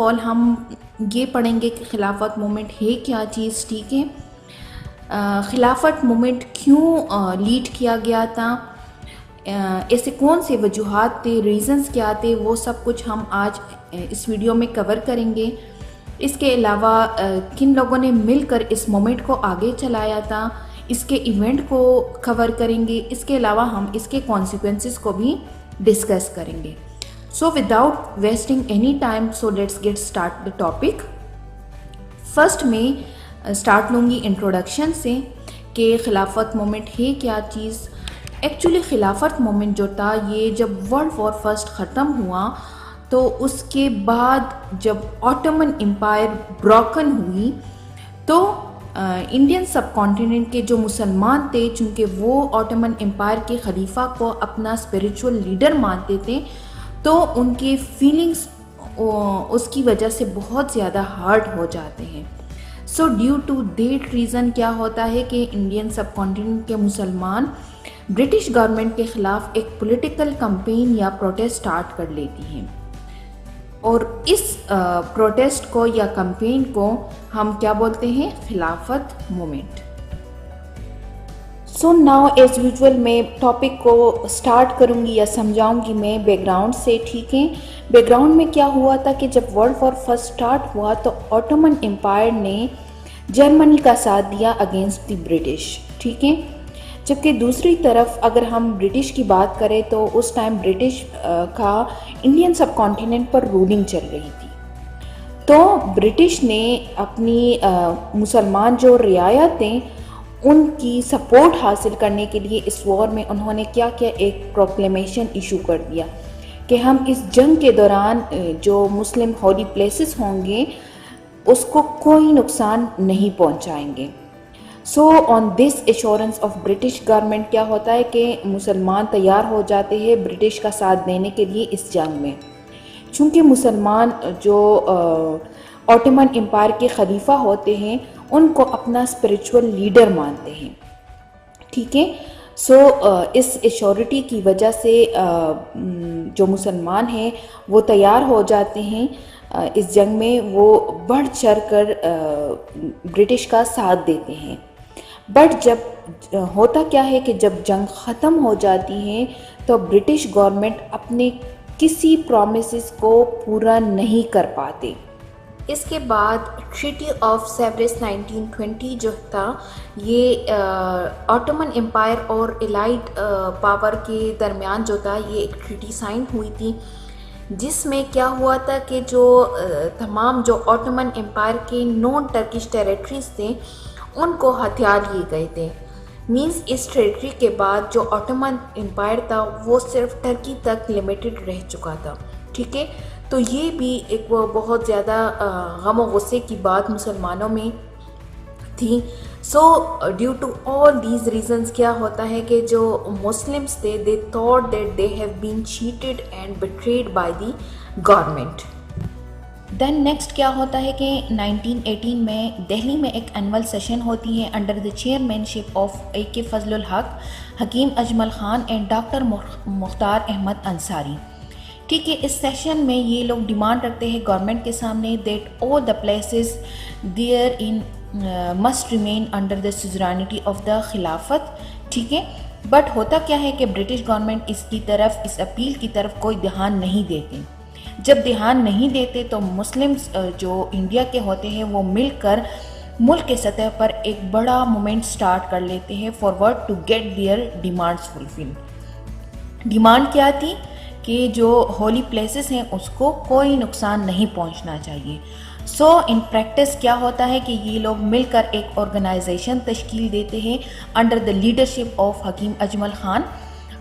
All हम ये पढ़ेंगे कि खिलाफत मूवमेंट है क्या चीज़, ठीक है। खिलाफत मूवमेंट क्यों लीड किया गया था, ऐसे कौन से वजूहात थे, रीज़न्स क्या थे, वो सब कुछ हम आज इस वीडियो में कवर करेंगे। इसके अलावा किन लोगों ने मिलकर इस मूवमेंट को आगे चलाया था, इसके इवेंट को कवर करेंगे। इसके अलावा हम इसके कॉन्सिक्वेंसेस को भी डिस्कस करेंगे। So without wasting any time, so let's get start the topic. First मैं स्टार्ट लूँगी इंट्रोडक्शन से कि खिलाफत मूवमेंट है क्या चीज़। एक्चुअली खिलाफत मूवमेंट जो था ये जब वर्ल्ड वॉर फर्स्ट ख़त्म हुआ तो उसके बाद जब ऑटोमन एम्पायर ब्रोकन हुई तो इंडियन सब कॉन्टिनेंट के जो मुसलमान थे, चूँकि वो ऑटोमन एम्पायर के खलीफा को अपना स्पिरिचुअल लीडर मानते थे, तो उनके फीलिंग्स उसकी वजह से बहुत ज़्यादा हर्ट हो जाते हैं। So due to that reason क्या होता है कि इंडियन सब कॉन्टिनेंट के मुसलमान ब्रिटिश गवर्नमेंट के ख़िलाफ़ एक पॉलिटिकल कैंपेन या प्रोटेस्ट स्टार्ट कर लेती हैं, और इस प्रोटेस्ट को या कैंपेन को हम क्या बोलते हैं, Khilafat movement. So now as usual मैं टॉपिक को स्टार्ट करूंगी या समझाऊंगी मैं बैकग्राउंड से, ठीक है। बैकग्राउंड में क्या हुआ था कि जब वर्ल्ड वॉर फर्स्ट स्टार्ट हुआ तो ऑटोमन एम्पायर ने जर्मनी का साथ दिया अगेंस्ट द ब्रिटिश, ठीक है। जबकि दूसरी तरफ अगर हम ब्रिटिश की बात करें तो उस टाइम ब्रिटिश का इंडियन सब कॉन्टिनेंट पर रूलिंग चल रही थी। तो ब्रिटिश ने अपनी मुसलमान जो रियायतें उनकी सपोर्ट हासिल करने के लिए इस वॉर में उन्होंने क्या किया, एक प्रोक्लेमेशन इशू कर दिया कि हम इस जंग के दौरान जो मुस्लिम होली प्लेसेस होंगे उसको कोई नुकसान नहीं पहुंचाएंगे। So on this assurance of British government क्या होता है कि मुसलमान तैयार हो जाते हैं ब्रिटिश का साथ देने के लिए इस जंग में। चूँकि मुसलमान जो ऑटोमन एम्पायर के खलीफा होते हैं उनको अपना स्पिरिचुअल लीडर मानते हैं, ठीक है। सो इस एश्योरिटी की वजह से जो मुसलमान हैं वो तैयार हो जाते हैं इस जंग में, वो बढ़ चढ़ कर ब्रिटिश का साथ देते हैं। बट जब होता क्या है कि जब जंग ख़त्म हो जाती है तो ब्रिटिश गवर्नमेंट अपने किसी प्रॉमिसेस को पूरा नहीं कर पाते। इसके बाद ट्रीटी ऑफ सेवरेस 1920 जो था ये ऑटोमन एम्पायर और एलाइड पावर के दरमियान जो था ये एक ट्रीटी साइन हुई थी, जिसमें क्या हुआ था कि जो तमाम जो ऑटोमन एम्पायर के नॉन टर्किश टेरिटरीज थे उनको हथियार लिए गए थे। मींस इस टेरिटरी के बाद जो ऑटोमन एम्पायर था वो सिर्फ टर्की तक लिमिटेड रह चुका था, ठीक है। तो ये भी एक वो बहुत ज़्यादा गम और गुस्से की बात मुसलमानों में थी। So due to all these reasons क्या होता है कि जो मुस्लिम्स थे they thought that they have been cheated and betrayed by the government. Then next क्या होता है कि 1918 में दिल्ली में एक एनुअल सेशन होती है under the chairmanship of AK Fazlul हक, हकीम अजमल खान एंड डॉक्टर मुख्तार अहमद अंसारी, ठीक है। इस सेशन में ये लोग डिमांड रखते हैं गवर्नमेंट के सामने that all the places there in must remain under the suzerainty of the Khilafat, ठीक है। बट होता क्या है कि ब्रिटिश गवर्नमेंट इसकी तरफ, इस अपील की तरफ कोई ध्यान नहीं देते। जब ध्यान नहीं देते तो मुस्लिम्स जो इंडिया के होते हैं वो मिलकर मुल्क के सतह पर एक बड़ा मूवमेंट स्टार्ट कर लेते हैं forward to get their demands fulfil. Demand क्या थी कि जो होली प्लेसेस हैं उसको कोई नुकसान नहीं पहुंचना चाहिए। सो इन प्रैक्टिस क्या होता है कि ये लोग मिलकर एक ऑर्गेनाइजेशन तश्कील देते हैं under the leadership of Hakim Ajmal Khan,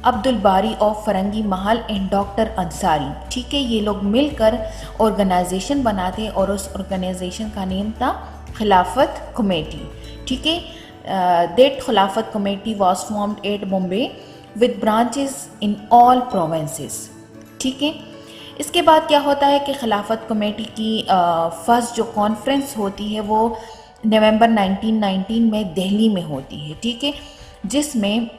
Abdul बारी of Farangi Mahal and doctor Ansari, ठीक है। ये लोग मिलकर ऑर्गेनाइजेशन बनाते हैं और उस ऑर्गेनाइजेशन का नेम था खिलाफत कमेटी, ठीक है। दैट खिलाफत committee was formed at Bombay with branches in all provinces, ठीक है। इसके बाद क्या होता है कि खिलाफत कमेटी की फर्स्ट जो कॉन्फ्रेंस होती है वो नवंबर 1919 में दिल्ली में होती है, ठीक है, जिसमें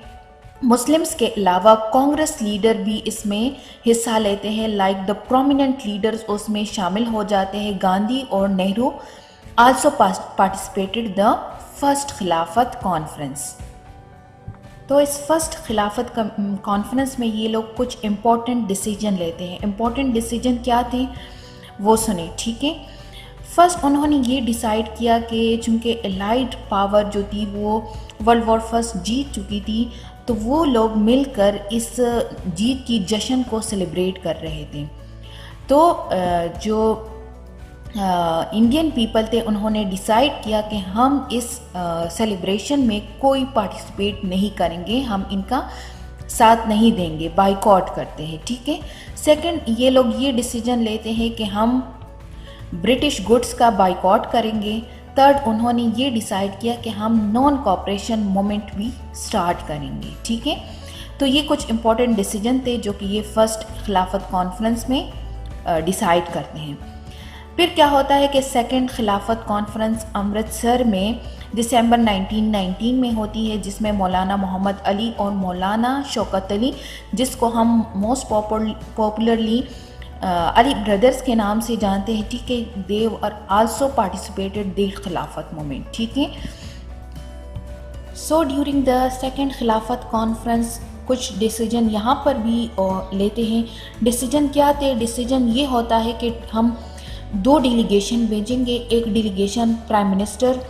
मुस्लिम्स के अलावा कांग्रेस लीडर भी इसमें हिस्सा लेते हैं, लाइक द प्रोमिनेंट लीडर्स उसमें शामिल हो जाते हैं। गांधी और Nehru also participated the first खिलाफत कॉन्फ्रेंस। तो इस फर्स्ट खिलाफत कॉन्फ्रेंस में ये लोग कुछ इम्पोर्टेंट डिसीजन लेते हैं। इम्पोर्टेंट डिसीजन क्या थे वो सुने, ठीक है। फर्स्ट उन्होंने ये डिसाइड किया कि चूँकि एलाइड पावर जो थी वो वर्ल्ड वॉर फर्स्ट जीत चुकी थी, तो वो लोग मिलकर इस जीत की जश्न को सेलिब्रेट कर रहे थे। तो जो इंडियन पीपल थे उन्होंने डिसाइड किया कि हम इस सेलिब्रेशन में कोई पार्टिसिपेट नहीं करेंगे, हम इनका साथ नहीं देंगे, बाइकॉट करते हैं, ठीक है। सेकंड, ये लोग ये डिसीजन लेते हैं कि हम ब्रिटिश गुड्स का बाइकॉट करेंगे। थर्ड, उन्होंने ये डिसाइड किया कि हम नॉन कॉपरेशन मूवमेंट भी स्टार्ट करेंगे, ठीक है। तो ये कुछ इंपॉर्टेंट डिसीजन थे जो कि ये फर्स्ट खिलाफत कॉन्फ्रेंस में डिसाइड करते हैं। फिर क्या होता है कि सेकंड खिलाफत कॉन्फ्रेंस अमृतसर में दिसंबर 1919 में होती है, जिसमें मौलाना मोहम्मद अली और मौलाना शौकत अली, जिसको हम मोस्ट पॉपुलरली अली ब्रदर्स के नाम से जानते हैं, ठीक है, देव और आल्सो पार्टिसिपेटेड द खिलाफत मूवमेंट, ठीक है। सो ड्यूरिंग द सेकंड खिलाफत कॉन्फ्रेंस कुछ डिसीजन यहाँ पर भी लेते हैं। डिसीजन क्या थे? डिसीजन ये होता है कि हम 2 डेलीगेशन भेजेंगे, एक delegation prime minister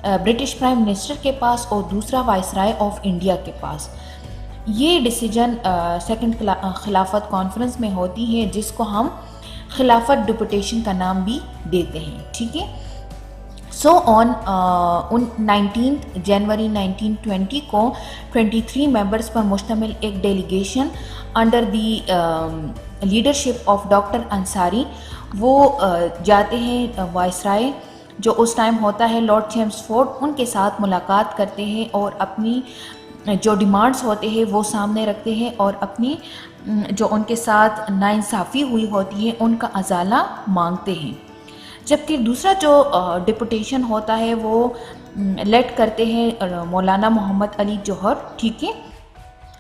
British prime minister के पास और दूसरा वाइसराय ऑफ इंडिया के पास। ये डिसीजन सेकंड खिलाफत कॉन्फ्रेंस में होती है, जिसको हम खिलाफत डिपुटेशन का नाम भी देते हैं, ठीक है। सो ऑन 19 जनवरी 1920 को 23 मेंबर्स पर मुश्तमिल एक delegation under the leadership of doctor Ansari वो जाते हैं वाइसराय जो उस टाइम होता है लॉर्ड चेम्सफोर्ड, उनके साथ मुलाकात करते हैं और अपनी जो डिमांड्स होते हैं वो सामने रखते हैं और अपनी जो उनके साथ नाइंसाफ़ी हुई होती है उनका अजाला मांगते हैं। जबकि दूसरा जो डिपुटेशन होता है वो लेट करते हैं मौलाना मोहम्मद अली जौहर, ठीक है,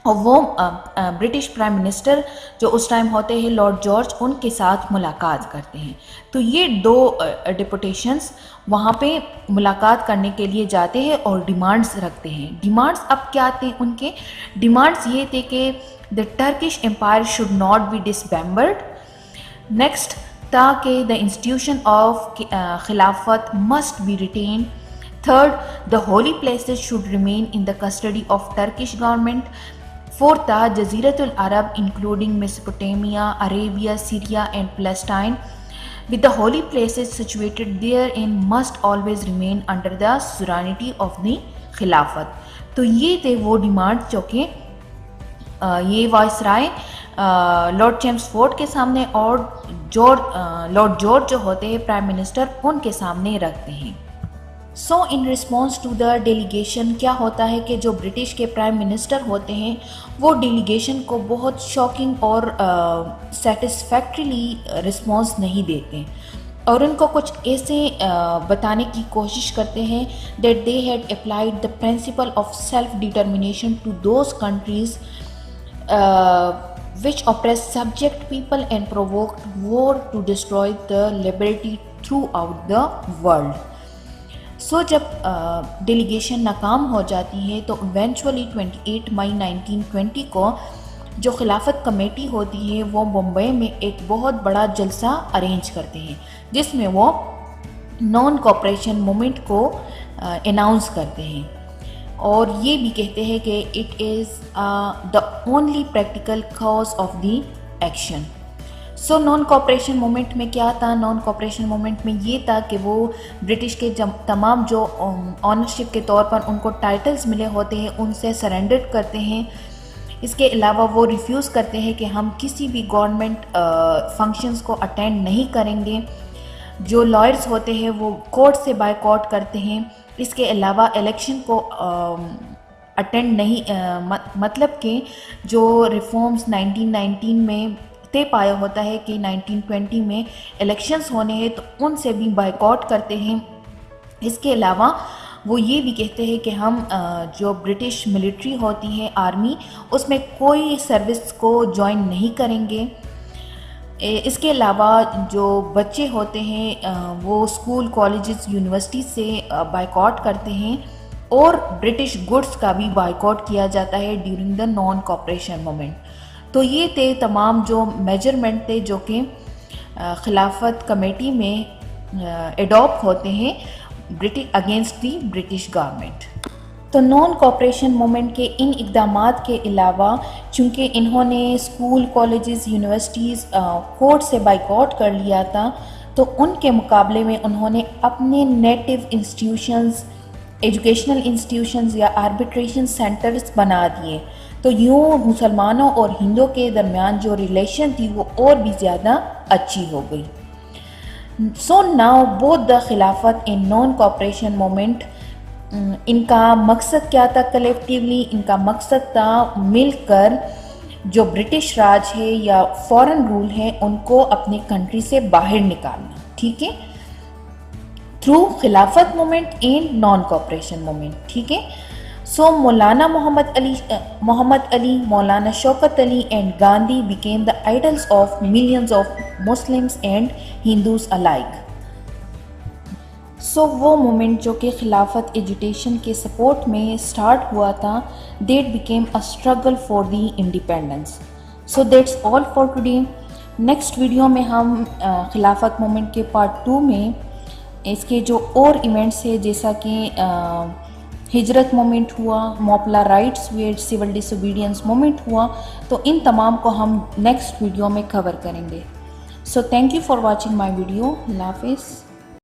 और वो ब्रिटिश प्राइम मिनिस्टर जो उस टाइम होते हैं लॉर्ड जॉर्ज, उनके साथ मुलाकात करते हैं। तो ये 2 डिपुटेशंस वहाँ पे मुलाकात करने के लिए जाते हैं और डिमांड्स रखते हैं। डिमांड्स अब क्या थे उनके? डिमांड्स ये थे कि the Turkish empire should not be dismembered, next ताकि the institution of Khilafat must be retain, third the holy places should remain in the custody of Turkish government, fourth Jaziratul Arab including Mesopotamia, Arabia, Syria and Palestine with the holy places situated therein must always remain under the sovereignty of the Khilafat। तो ये थे वो demand जो कि ये viceroy Lord Chelmsford के सामने और लॉर्ड जॉर्ज जो होते हैं प्राइम मिनिस्टर उनके सामने रखते हैं। So in response to the delegation क्या होता है कि जो ब्रिटिश के प्राइम मिनिस्टर होते हैं वो डेलीगेशन को बहुत शॉकिंग और सेटिस्फैक्ट्रीली रिस्पॉन्स नहीं देते और उनको कुछ ऐसे बताने की कोशिश करते हैं that they had applied the principle of self determination to those countries which oppress subject people and provoked war to destroy the liberty throughout the world। सो जब डेलीगेशन नाकाम हो जाती है तो इवेंचुअली 28 मई 1920 को जो खिलाफत कमेटी होती है वो मुंबई में एक बहुत बड़ा जलसा अरेंज करते हैं जिसमें वो नॉन कॉपरेशन मूवमेंट को अनाउंस करते हैं और ये भी कहते हैं कि it is the only practical cause of the action. So non cooperation movement में क्या था? नॉन कॉपरेशन मूवमेंट में ये था कि वो ब्रिटिश के तमाम जो ऑनरशिप के तौर पर उनको टाइटल्स मिले होते हैं उनसे सरेंडर करते हैं। इसके अलावा वो रिफ्यूज़ करते हैं कि हम किसी भी गवर्नमेंट फंक्शंस को अटेंड नहीं करेंगे। जो लॉयर्स होते हैं वो कोर्ट से बायकॉट करते हैं। इसके अलावा इलेक्शन को अटेंड नहीं मतलब कि जो रिफॉर्म्स 1919 में तय पाया होता है कि 1920 में इलेक्शंस होने हैं तो उनसे भी बायकॉट करते हैं। इसके अलावा वो ये भी कहते हैं कि हम जो ब्रिटिश मिलिट्री होती है आर्मी, उसमें कोई सर्विस को ज्वाइन नहीं करेंगे। इसके अलावा जो बच्चे होते हैं वो स्कूल, कॉलेजेस, यूनिवर्सिटी से बायकॉट करते हैं और ब्रिटिश गुड्स का भी बायकॉट किया जाता है during the non cooperation movement. तो ये थे तमाम जो मेजरमेंट थे जो कि खिलाफत कमेटी में एडॉप्ट होते हैं British against the British government. तो नॉन कॉपरेशन मूवमेंट के इन इक़दामात के अलावा चूँकि इन्होंने स्कूल, कॉलेजेस, यूनिवर्सिटीज़ कोर्ट से बाइकआउट कर लिया था, तो उनके मुकाबले में उन्होंने अपने नेटिव इंस्टीट्यूशंस, एजुकेशनल इंस्टीट्यूशंस या आर्बिट्रेशन सेंटर्स बना दिए। तो यूँ मुसलमानों और हिंदुओं के दरमियान जो रिलेशन थी वो और भी ज़्यादा अच्छी हो गई। सो नाउ बोथ द खिलाफत इन नॉन कॉपरेशन मूवमेंट, इनका मकसद क्या था कलेक्टिवली? इनका मकसद था मिलकर जो ब्रिटिश राज है या फॉरेन रूल है उनको अपने कंट्री से बाहर निकालना, ठीक है, through Khilafat movement and non cooperation movement, ठीक है। So Maulana Mohammad Ali, Maulana Shaukat Ali and Gandhi became the idols of millions of Muslims and Hindus alike. So वो मूवमेंट जो कि खिलाफत एजुटेशन के सपोर्ट में स्टार्ट हुआ था, that became a struggle for the independence. So that's all for today. Next video में हम खिलाफत मूवमेंट के पार्ट 2 में इसके जो और इवेंट्स है, जैसा कि हिजरत मूवमेंट हुआ, मॉपला राइट्स वेड, सिविल डिसोबीडियंस मूवमेंट हुआ, तो इन तमाम को हम नेक्स्ट वीडियो में कवर करेंगे। So thank you for watching my video. अल्लाह हाफिज़।